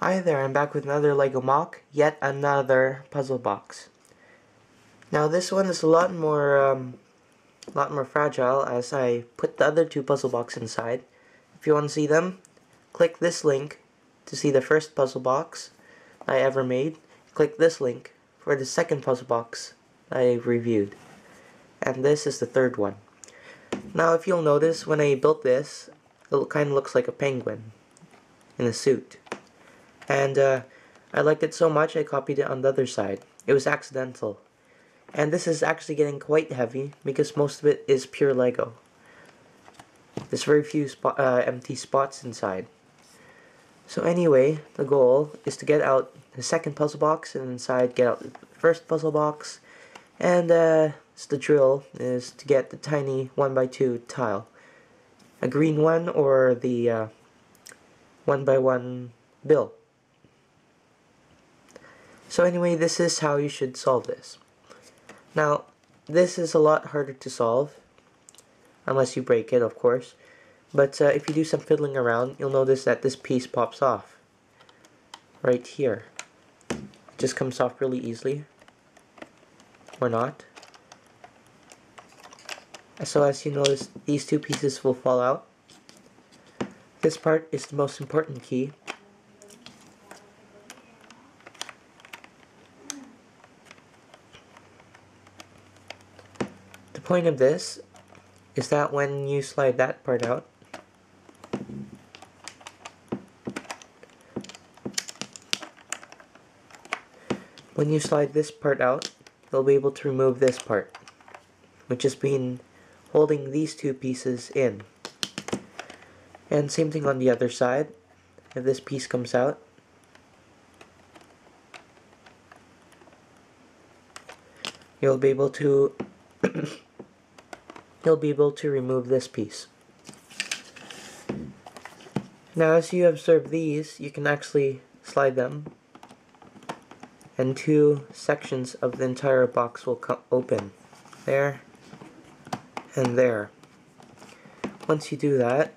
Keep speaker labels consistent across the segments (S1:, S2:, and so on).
S1: Hi there, I'm back with another LEGO MOC, yet another puzzle box. Now this one is a lot more fragile as I put the other two puzzle boxes inside. If you want to see them, click this link to see the first puzzle box I ever made. Click this link for the second puzzle box I reviewed. And this is the third one. Now if you'll notice, when I built this, it kind of looks like a penguin in a suit. And I liked it so much I copied it on the other side. It was accidental. And this is actually getting quite heavy because most of it is pure Lego. There's very few empty spots inside. So anyway, the goal is to get out the second puzzle box and inside get out the first puzzle box. And the drill is to get the tiny 1x2 tile. A green one or the 1x1 bill. So anyway, this is how you should solve this. Now, this is a lot harder to solve, unless you break it, of course. But if you do some fiddling around, you'll notice that this piece pops off. Right here. It just comes off really easily. Or not. So as you notice, these two pieces will fall out. This part is the most important key. The point of this is that when you slide that part out, you'll be able to remove this part, which has been holding these two pieces in. And same thing on the other side. If this piece comes out, you'll be able to remove this piece. Now as you observe these, you can actually slide them and two sections of the entire box will open. There and there. Once you do that,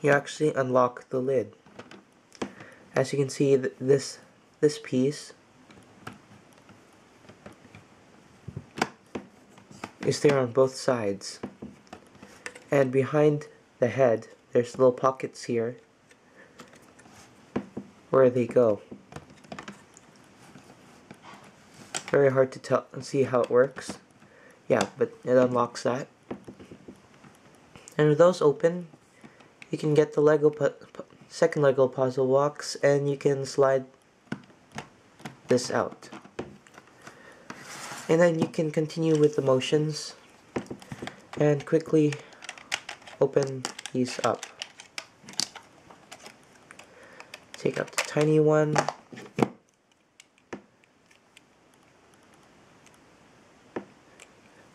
S1: you actually unlock the lid. As you can see, this piece is there on both sides. And behind the head, there's little pockets here where they go. Very hard to tell and see how it works. Yeah, but it unlocks that. And with those open, you can get the second Lego puzzle box and you can slide this out. And then you can continue with the motions and quickly open these up. Take out the tiny one.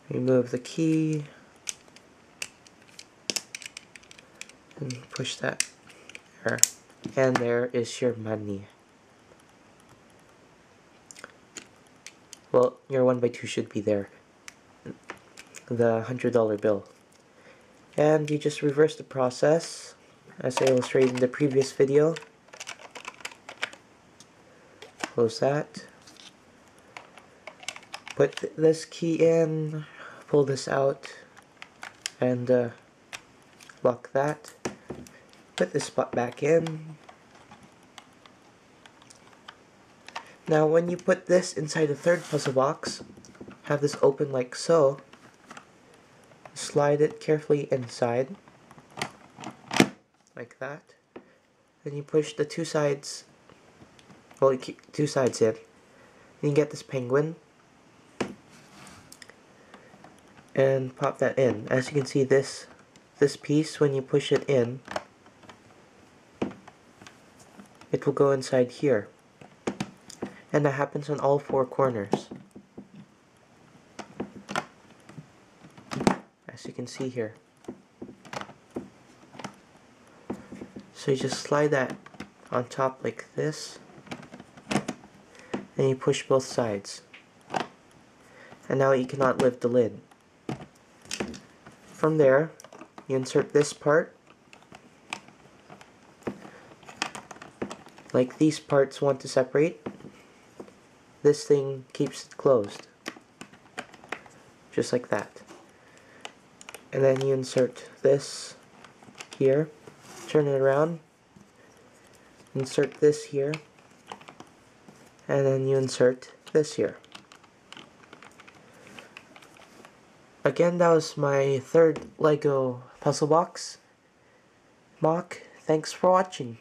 S1: Remove the key. And push that there. And there is your money. Well, your 1x2 should be there. The $100 bill. And you just reverse the process as I illustrated in the previous video. Close that. Put this key in, pull this out, and lock that. Put this spot back in. Now when you put this inside the third puzzle box, have this open like so. Slide it carefully inside, like that. Then you push the two sides, well, you keep two sides in. Then you get this penguin, and pop that in. As you can see, this piece, when you push it in, it will go inside here. And that happens on all four corners. As you can see here. So you just slide that on top like this. And you push both sides. And now you cannot lift the lid. From there, you insert this part. Like these parts want to separate, this thing keeps it closed. Just like that. And then you insert this here, turn it around, insert this here, and then you insert this here. Again, that was my third Lego puzzle box. MOC, thanks for watching.